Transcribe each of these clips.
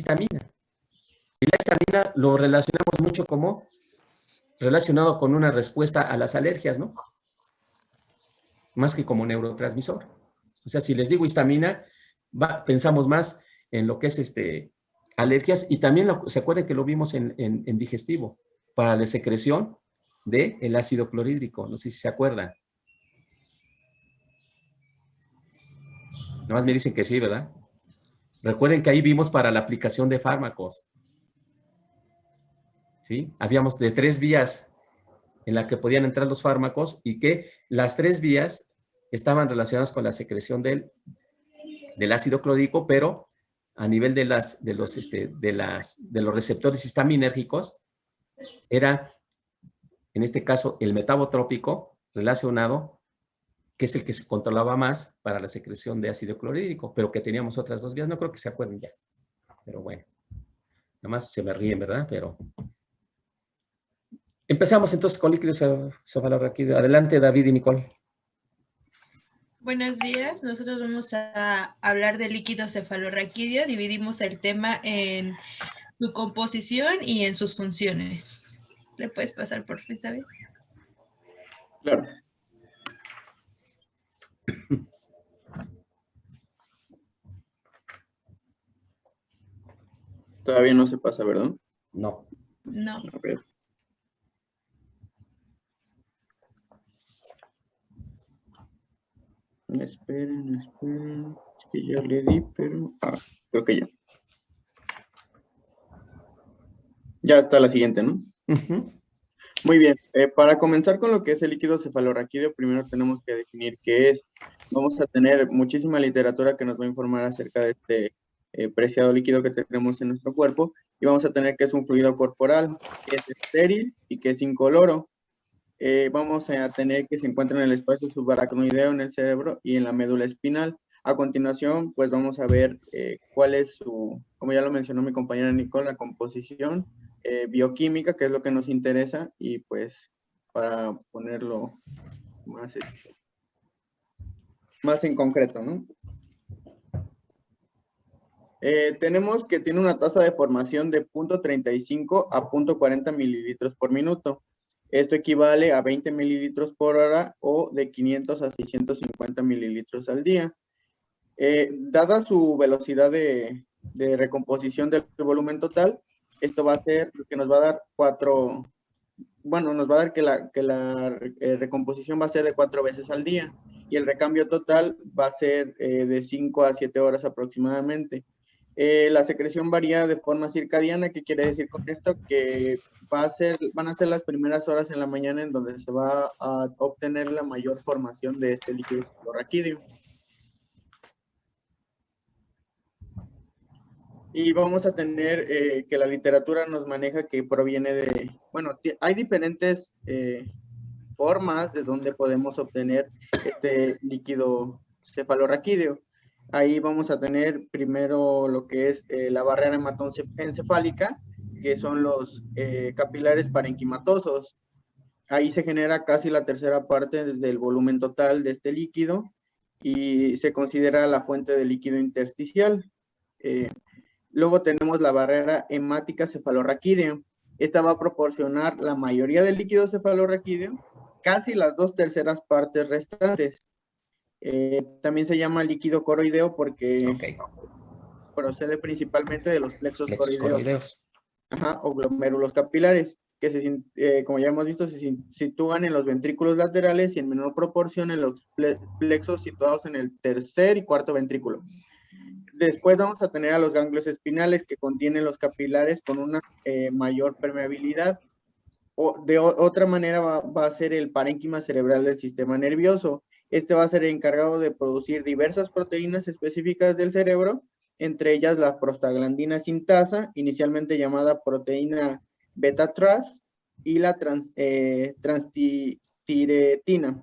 histamina. Y la histamina lo relacionamos mucho como relacionado con una respuesta a las alergias, ¿no? Más que como neurotransmisor. O sea, si les digo histamina, pensamos más en lo que es alergias y también se acuerdan que lo vimos en digestivo, para la secreción del ácido clorhídrico. No sé si se acuerdan. Nada más me dicen que sí, ¿verdad? Recuerden que ahí vimos para la aplicación de fármacos. ¿Sí? Habíamos de 3 vías en la que podían entrar los fármacos y que las 3 vías estaban relacionadas con la secreción del ácido clorhídrico, pero a nivel de los receptores histaminérgicos, era, en este caso, el metabotrópico relacionado, que es el que se controlaba más para la secreción de ácido clorhídrico, pero que teníamos otras 2 vías. No creo que se acuerden ya, pero bueno. Nada más se me ríen, ¿verdad? Pero empezamos entonces con líquidos cefalorraquídeos. Adelante, David y Nicole. Buenos días, nosotros vamos a hablar de líquido cefalorraquídeo. Dividimos el tema en su composición y en sus funciones. ¿Le puedes pasar por fin, David? Claro. Todavía no se pasa, ¿verdad? No. No. A ver. Esperen. Es que ya le di, pero... creo que ya. Ya está la siguiente, ¿no? Muy bien. Para comenzar con lo que es el líquido cefalorraquídeo, primero tenemos que definir qué es. Vamos a tener muchísima literatura que nos va a informar acerca de este preciado líquido que tenemos en nuestro cuerpo, y vamos a tener que es un fluido corporal, que es estéril y que es incoloro. Vamos a tener que se encuentra en el espacio subaracnoideo en el cerebro y en la médula espinal. A continuación, pues vamos a ver cuál es su, como ya lo mencionó mi compañera Nicole, la composición bioquímica, que es lo que nos interesa, y pues para ponerlo más en concreto, ¿no? Tenemos que tiene una tasa de formación de 0.35 a 0.40 mililitros por minuto. Esto equivale a 20 mililitros por hora o de 500 a 650 mililitros al día. Dada su velocidad de recomposición del volumen total, esto va a ser lo que nos va a dar nos va a dar que la recomposición va a ser de 4 veces al día, y el recambio total va a ser de 5 a 7 horas aproximadamente. La secreción varía de forma circadiana. ¿Qué quiere decir con esto? Que van a ser las primeras horas en la mañana en donde se va a obtener la mayor formación de este líquido cefalorraquídeo. Y vamos a tener que la literatura nos maneja que proviene de, bueno, hay diferentes formas de donde podemos obtener este líquido cefalorraquídeo. Ahí vamos a tener primero lo que es la barrera hematoencefálica, que son los capilares parenquimatosos. Ahí se genera casi la tercera parte del volumen total de este líquido y se considera la fuente de líquido intersticial. Luego tenemos la barrera hemática cefalorraquídea. Esta va a proporcionar la mayoría del líquido cefalorraquídeo, casi las 2/3 partes restantes. También se llama líquido coroideo porque procede principalmente de los plexos coroideos. O glomérulos capilares, que como ya hemos visto, se sitúan en los ventrículos laterales y en menor proporción en los plexos situados en el tercer y cuarto ventrículo. Después vamos a tener a los ganglios espinales, que contienen los capilares con una mayor permeabilidad. De otra manera va a ser el parénquima cerebral del sistema nervioso. Este va a ser encargado de producir diversas proteínas específicas del cerebro, entre ellas la prostaglandina sintasa, inicialmente llamada proteína beta-tras, y la transtiretina,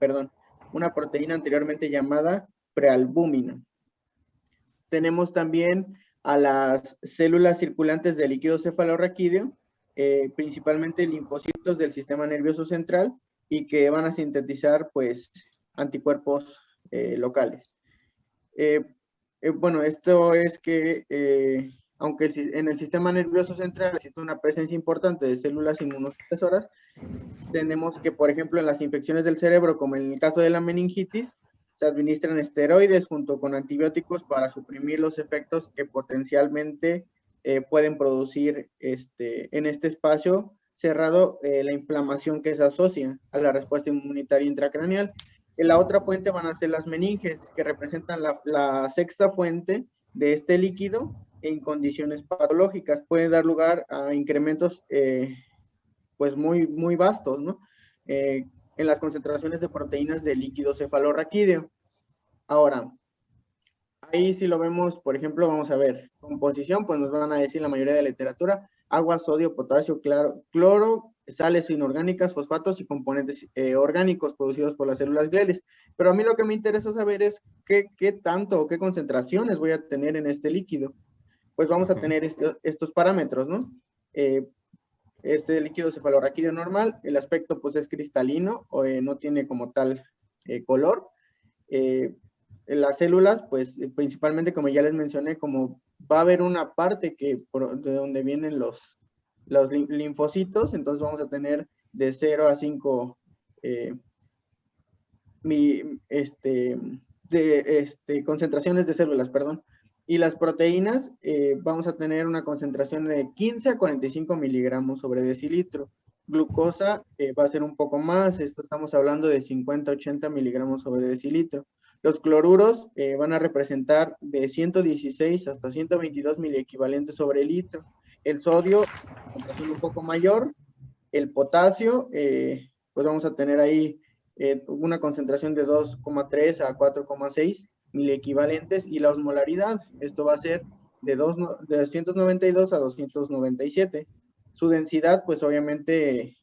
una proteína anteriormente llamada prealbúmina. Tenemos también a las células circulantes del líquido cefalorraquídeo, principalmente linfocitos del sistema nervioso central, y que van a sintetizar pues anticuerpos locales. Bueno, esto es que aunque en el sistema nervioso central existe una presencia importante de células inmunosupresoras, tenemos que, por ejemplo, en las infecciones del cerebro, como en el caso de la meningitis, se administran esteroides junto con antibióticos para suprimir los efectos que potencialmente pueden producir en este espacio cerrado la inflamación que se asocia a la respuesta inmunitaria intracraneal. En la otra fuente van a ser las meninges, que representan la sexta fuente de este líquido en condiciones patológicas. Puede dar lugar a incrementos pues muy vastos, ¿no? En las concentraciones de proteínas del líquido cefalorraquídeo. Ahora, ahí si lo vemos, por ejemplo, vamos a ver, composición, pues nos van a decir la mayoría de la literatura, agua, sodio, potasio, cloro, sales inorgánicas, fosfatos y componentes orgánicos producidos por las células gliales. Pero a mí lo que me interesa saber es qué tanto o qué concentraciones voy a tener en este líquido. Pues vamos a tener estos parámetros, ¿no? Este líquido cefalorraquídeo normal, el aspecto pues es cristalino, o no tiene como tal color. Las células, pues principalmente como ya les mencioné, como va a haber una parte de donde vienen los linfocitos, entonces vamos a tener de 0 a 5 concentraciones de células, perdón. Y las proteínas, vamos a tener una concentración de 15 a 45 miligramos sobre decilitro. Glucosa va a ser un poco más, estamos hablando de 50 a 80 miligramos sobre decilitro. Los cloruros van a representar de 116 hasta 122 miliequivalentes sobre litro. El sodio, concentración un poco mayor. El potasio, pues vamos a tener ahí una concentración de 2,3 a 4,6 miliequivalentes, y la osmolaridad, esto va a ser de 292 a 297. Su densidad, pues obviamente,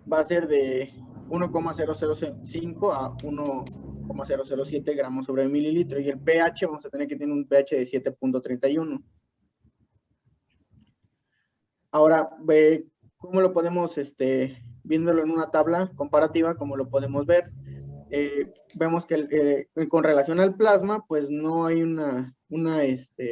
va a ser de 1,005 a 1,007 gramos sobre mililitro, y el pH vamos a tener que tener un pH de 7.31. Ahora, ¿cómo lo podemos, viéndolo en una tabla comparativa, cómo lo podemos ver? Vemos que con relación al plasma, pues no hay una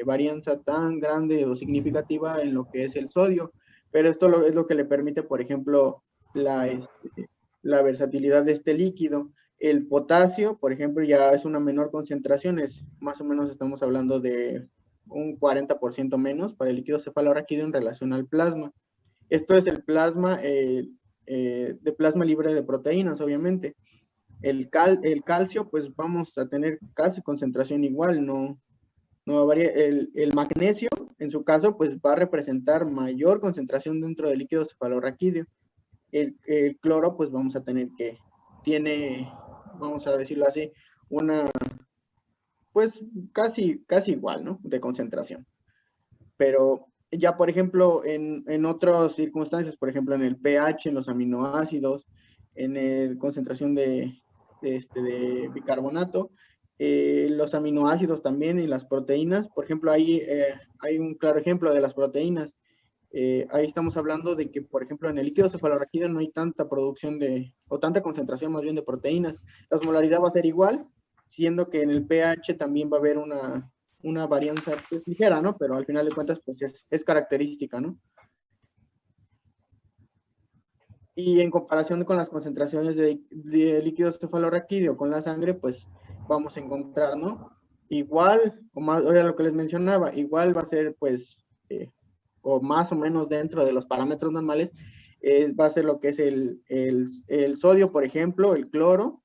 varianza tan grande o significativa en lo que es el sodio, pero esto es lo que le permite, por ejemplo, la versatilidad de este líquido. El potasio, por ejemplo, ya es una menor concentración, es más o menos, estamos hablando de un 40% menos para el líquido cefalorraquídeo en relación al plasma. Esto es el plasma, de plasma libre de proteínas, obviamente. El calcio, pues vamos a tener casi concentración igual, no varía. El magnesio, en su caso, pues va a representar mayor concentración dentro del líquido cefalorraquídeo. El cloro, pues vamos a tener que tiene, vamos a decirlo así, pues casi igual, ¿no? De concentración. Pero ya, por ejemplo, en otras circunstancias, por ejemplo, en el pH, en los aminoácidos, en la concentración de bicarbonato, los aminoácidos también y las proteínas, por ejemplo, ahí hay un claro ejemplo de las proteínas. Ahí estamos hablando de que, por ejemplo, en el líquido cefalorraquídeo no hay tanta producción o tanta concentración más bien de proteínas. La osmolaridad va a ser igual, siendo que en el pH también va a haber una varianza pues, ligera, ¿no? Pero al final de cuentas, pues es característica, ¿no? Y en comparación con las concentraciones de líquido cefalorraquídeo con la sangre, pues vamos a encontrar, ¿no? Igual, o más, ahora lo que les mencionaba, igual va a ser, pues, o más o menos dentro de los parámetros normales, va a ser lo que es el sodio, por ejemplo, el cloro,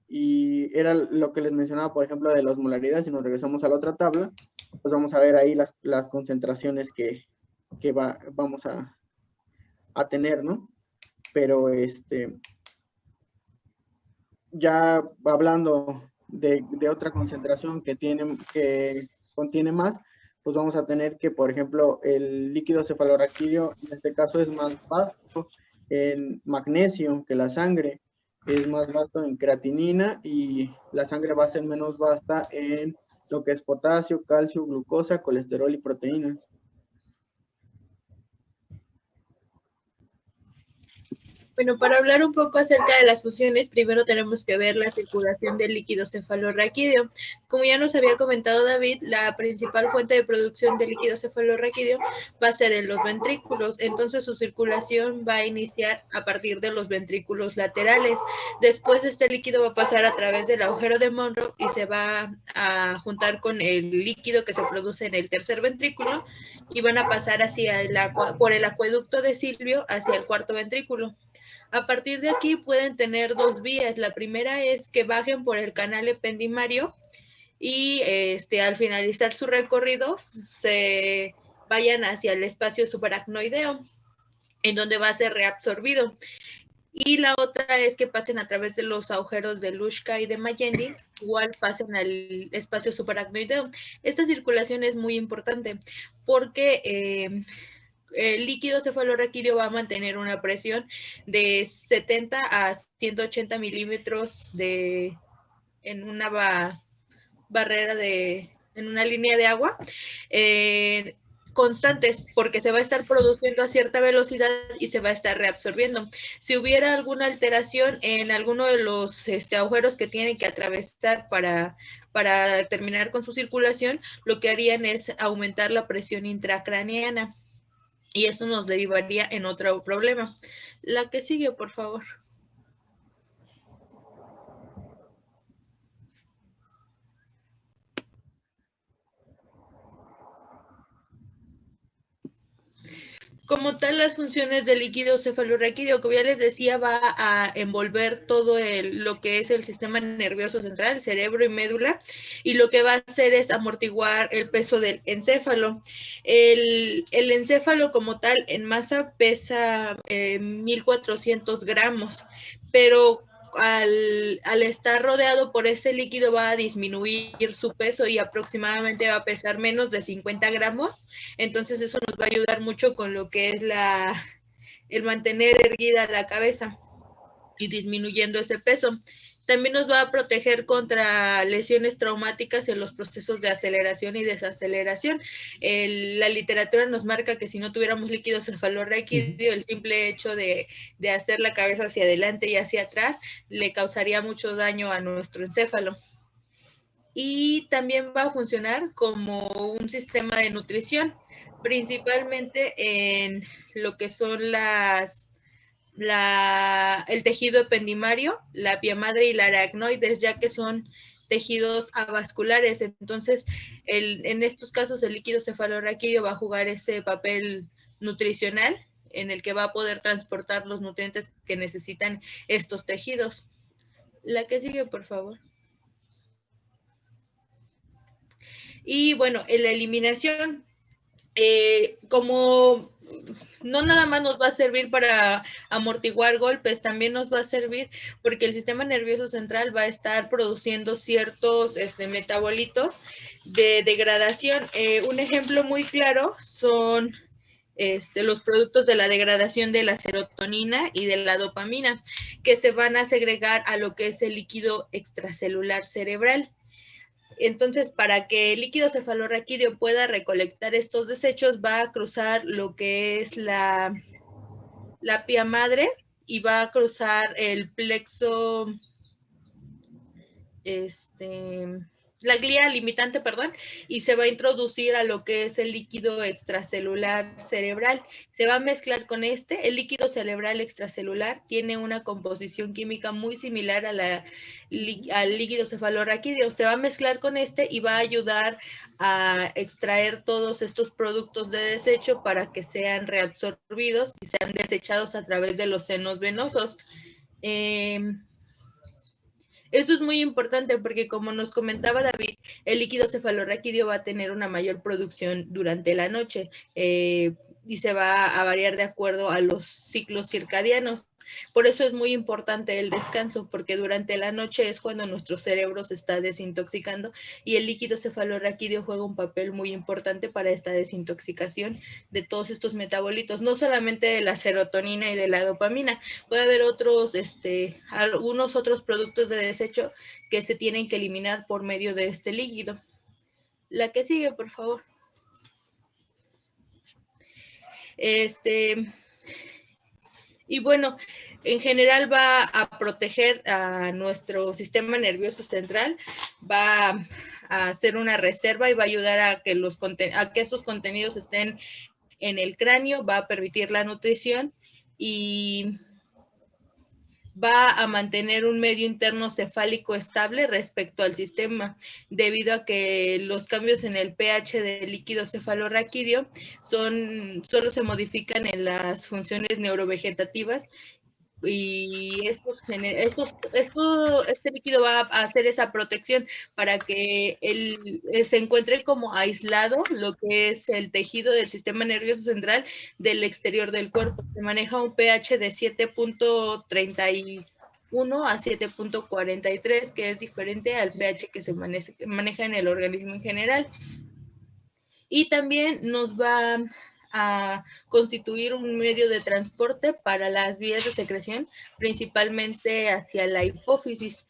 y era lo que les mencionaba, por ejemplo, de la osmolaridad. Si nos regresamos a la otra tabla, pues vamos a ver ahí las concentraciones que vamos a tener, ¿no? Pero ya hablando de otra concentración que contiene más, pues vamos a tener que, por ejemplo, el líquido cefalorraquídeo, en este caso, es más vasto en magnesio que la sangre, es más vasto en creatinina, y la sangre va a ser menos vasta en lo que es potasio, calcio, glucosa, colesterol y proteínas. Bueno, para hablar un poco acerca de las funciones, primero tenemos que ver la circulación del líquido cefalorraquídeo. Como ya nos había comentado David, la principal fuente de producción de líquido cefalorraquídeo va a ser en los ventrículos. Entonces su circulación va a iniciar a partir de los ventrículos laterales. Después este líquido va a pasar a través del agujero de Monro y se va a juntar con el líquido que se produce en el tercer ventrículo y van a pasar por el acueducto de Silvio hacia el cuarto ventrículo. A partir de aquí pueden tener dos vías. La primera es que bajen por el canal ependimario y al finalizar su recorrido se vayan hacia el espacio subaracnoideo, en donde va a ser reabsorbido. Y la otra es que pasen a través de los agujeros de Luschka y de Magendie, igual pasen al espacio subaracnoideo. Esta circulación es muy importante porque el líquido cefalorraquídeo va a mantener una presión de 70 a 180 milímetros en una barrera en una línea de agua, constantes, porque se va a estar produciendo a cierta velocidad y se va a estar reabsorbiendo. Si hubiera alguna alteración en alguno de los agujeros que tienen que atravesar para terminar con su circulación, lo que harían es aumentar la presión intracraneana. Y esto nos derivaría en otro problema. La que sigue, por favor. Como tal, las funciones del líquido cefalorraquídeo, como ya les decía, va a envolver todo lo que es el sistema nervioso central, cerebro y médula, y lo que va a hacer es amortiguar el peso del encéfalo. El encéfalo como tal en masa pesa 1.400 gramos, pero al estar rodeado por ese líquido va a disminuir su peso y aproximadamente va a pesar menos de 50 gramos. Entonces eso nos va a ayudar mucho con lo que es el mantener erguida la cabeza y disminuyendo ese peso. También nos va a proteger contra lesiones traumáticas en los procesos de aceleración y desaceleración. La literatura nos marca que si no tuviéramos líquido cefalorraquídeo, el simple hecho de hacer la cabeza hacia adelante y hacia atrás le causaría mucho daño a nuestro encéfalo. Y también va a funcionar como un sistema de nutrición, principalmente en lo que son el tejido ependimario, la pia madre y la aracnoides, ya que son tejidos avasculares. Entonces, en estos casos, el líquido cefalorraquídeo va a jugar ese papel nutricional en el que va a poder transportar los nutrientes que necesitan estos tejidos. La que sigue, por favor. Y bueno, en la eliminación, como no nada más nos va a servir para amortiguar golpes, también nos va a servir porque el sistema nervioso central va a estar produciendo ciertos metabolitos de degradación. Un ejemplo muy claro son los productos de la degradación de la serotonina y de la dopamina, que se van a segregar a lo que es el líquido extracelular cerebral. Entonces, para que el líquido cefalorraquídeo pueda recolectar estos desechos, va a cruzar lo que es la pia madre y va a cruzar el plexo, la glía limitante, perdón, y se va a introducir a lo que es el líquido extracelular cerebral. Se va a mezclar con el líquido cerebral extracelular tiene una composición química muy similar al líquido cefalorraquídeo. Se va a mezclar con y va a ayudar a extraer todos estos productos de desecho para que sean reabsorbidos y sean desechados a través de los senos venosos. Eso es muy importante porque, como nos comentaba David, el líquido cefalorraquídeo va a tener una mayor producción durante la noche y se va a variar de acuerdo a los ciclos circadianos. Por eso es muy importante el descanso, porque durante la noche es cuando nuestro cerebro se está desintoxicando y el líquido cefalorraquídeo juega un papel muy importante para esta desintoxicación de todos estos metabolitos, no solamente de la serotonina y de la dopamina. Puede haber algunos otros productos de desecho que se tienen que eliminar por medio de este líquido. La que sigue, por favor. Y bueno, En general va a proteger a nuestro sistema nervioso central, va a hacer una reserva y va a ayudar a que, esos contenidos estén en el cráneo, va a permitir la nutrición y va a mantener un medio interno cefálico estable respecto al sistema, debido a que los cambios en el pH del líquido cefalorraquídeo solo se modifican en las funciones neurovegetativas y este líquido va a hacer esa protección para que se encuentre como aislado lo que es el tejido del sistema nervioso central del exterior del cuerpo. Se maneja un pH de 7.31 a 7.43, que es diferente al pH que se maneja en el organismo en general. Y también nos va a constituir un medio de transporte para las vías de secreción, principalmente hacia la hipófisis.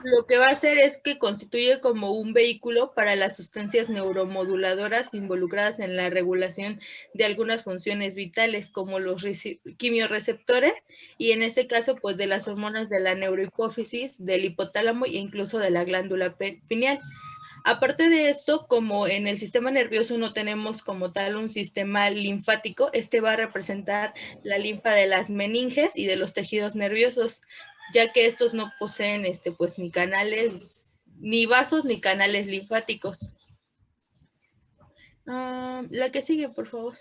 Lo que va a hacer es que constituye como un vehículo para las sustancias neuromoduladoras involucradas en la regulación de algunas funciones vitales, como los quimiorreceptores, y en ese caso, pues de las hormonas de la neurohipófisis, del hipotálamo e incluso de la glándula pineal. Aparte de esto, como en el sistema nervioso no tenemos como tal un sistema linfático, este va a representar la linfa de las meninges y de los tejidos nerviosos, ya que estos no poseen pues ni canales, ni vasos, ni canales linfáticos. La que sigue, por favor.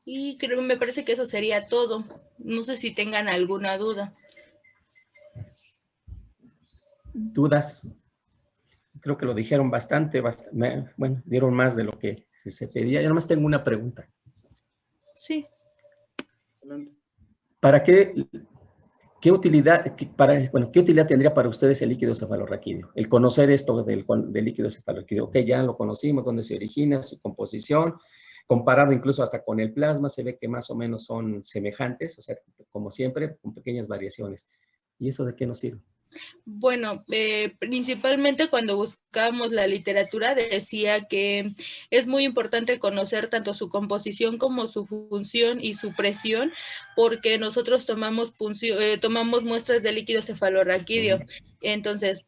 Y me parece que eso sería todo. No sé si tengan alguna duda. ¿Dudas? Creo que lo dijeron bastante, bueno, dieron más de lo que se pedía. Yo nomás tengo una pregunta. Sí. ¿Para qué utilidad, qué utilidad tendría para ustedes el líquido cefalorraquídeo? El conocer esto del líquido cefalorraquídeo. Ok, ya lo conocimos, dónde se origina, su composición, comparado incluso hasta con el plasma, se ve que más o menos son semejantes, o sea, como siempre, con pequeñas variaciones. ¿Y eso de qué nos sirve? Bueno, principalmente cuando buscamos la literatura decía que es muy importante conocer tanto su composición como su función y su presión, porque nosotros tomamos muestras de líquido cefalorraquídeo. Entonces,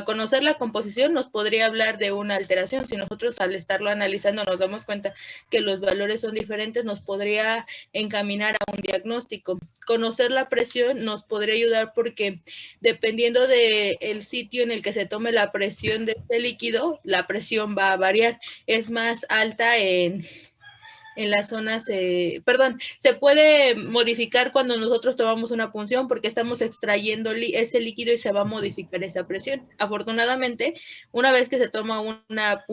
conocer la composición nos podría hablar de una alteración. Si nosotros al estarlo analizando nos damos cuenta que los valores son diferentes, nos podría encaminar a un diagnóstico. Conocer la presión nos podría ayudar porque dependiendo del sitio en el que se tome la presión de este líquido, la presión va a variar. Es más alta en las zonas, se puede modificar cuando nosotros tomamos una punción porque estamos extrayendo ese líquido y se va a modificar esa presión. Afortunadamente, una vez que se toma una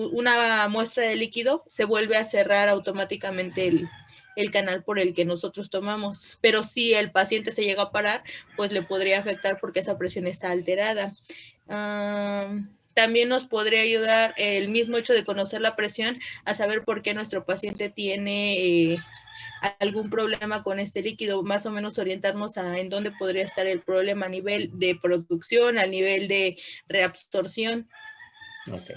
muestra de líquido, se vuelve a cerrar automáticamente el canal por el que nosotros tomamos, pero si el paciente se llega a parar, pues le podría afectar porque esa presión está alterada. También nos podría ayudar el mismo hecho de conocer la presión a saber por qué nuestro paciente tiene algún problema con este líquido, más o menos orientarnos a en dónde podría estar el problema a nivel de producción, a nivel de reabsorción. Ok.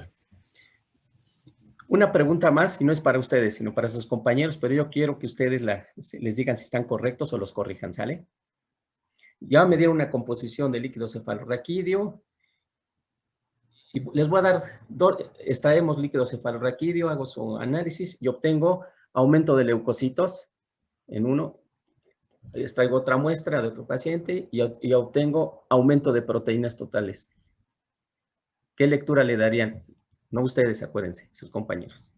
Una pregunta más, y no es para ustedes, sino para sus compañeros, pero yo quiero que ustedes les digan si están correctos o los corrijan, ¿sale? Ya me dieron una composición de líquido cefalorraquídeo, y les voy a dar, extraemos líquido cefalorraquídeo, hago su análisis y obtengo aumento de leucocitos en uno, extraigo otra muestra de otro paciente y obtengo aumento de proteínas totales. ¿Qué lectura le darían? No ustedes, acuérdense, sus compañeros.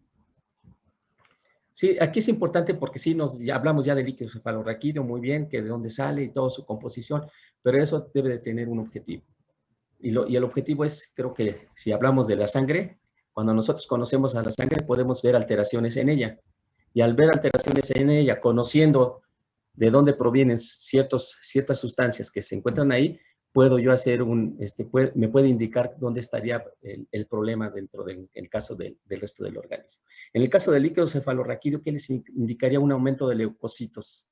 Sí, aquí es importante porque sí ya hablamos ya de líquido cefalorraquídeo, muy bien, que de dónde sale y toda su composición, pero eso debe de tener un objetivo. Y el objetivo es, creo que si hablamos de la sangre, cuando nosotros conocemos a la sangre podemos ver alteraciones en ella. Y al ver alteraciones en ella, conociendo de dónde provienen ciertas sustancias que se encuentran ahí, puedo yo hacer me puede indicar dónde estaría el problema dentro del caso del resto del organismo. En el caso del líquido cefalorraquídeo, ¿qué les indicaría un aumento de leucocitos?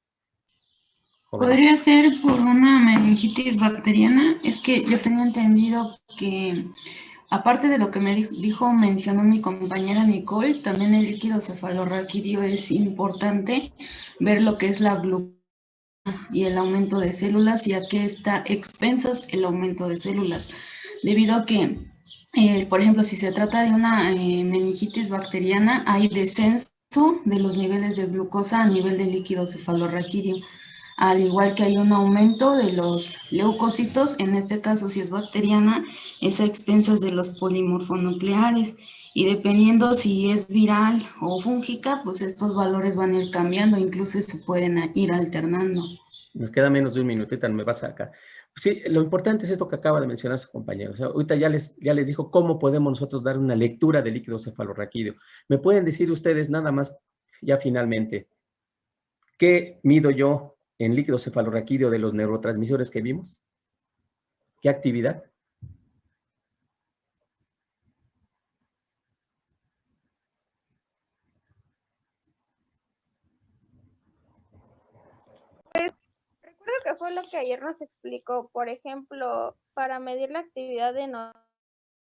Podría ser por una meningitis bacteriana. Es que yo tenía entendido que aparte de lo que me mencionó mi compañera Nicole, también el líquido cefalorraquídeo es importante ver lo que es la glucosa y el aumento de células, ya que está expensas el aumento de células, debido a que, por ejemplo, si se trata de una meningitis bacteriana, hay descenso de los niveles de glucosa a nivel del líquido cefalorraquídeo, al igual que hay un aumento de los leucocitos, en este caso si es bacteriana, es a expensas de los polimorfonucleares, y dependiendo si es viral o fúngica, pues estos valores van a ir cambiando, incluso se pueden ir alternando. Nos queda menos de un minutito, me vas acá. Sí, lo importante es esto que acaba de mencionar su compañero. O sea, ahorita ya les dijo cómo podemos nosotros dar una lectura del líquido cefalorraquídeo. ¿Me pueden decir ustedes nada más, ya finalmente, qué mido yo en líquido cefalorraquídeo de los neurotransmisores que vimos? ¿Qué actividad? Recuerdo que fue lo que ayer nos explicó, por ejemplo, para medir la actividad de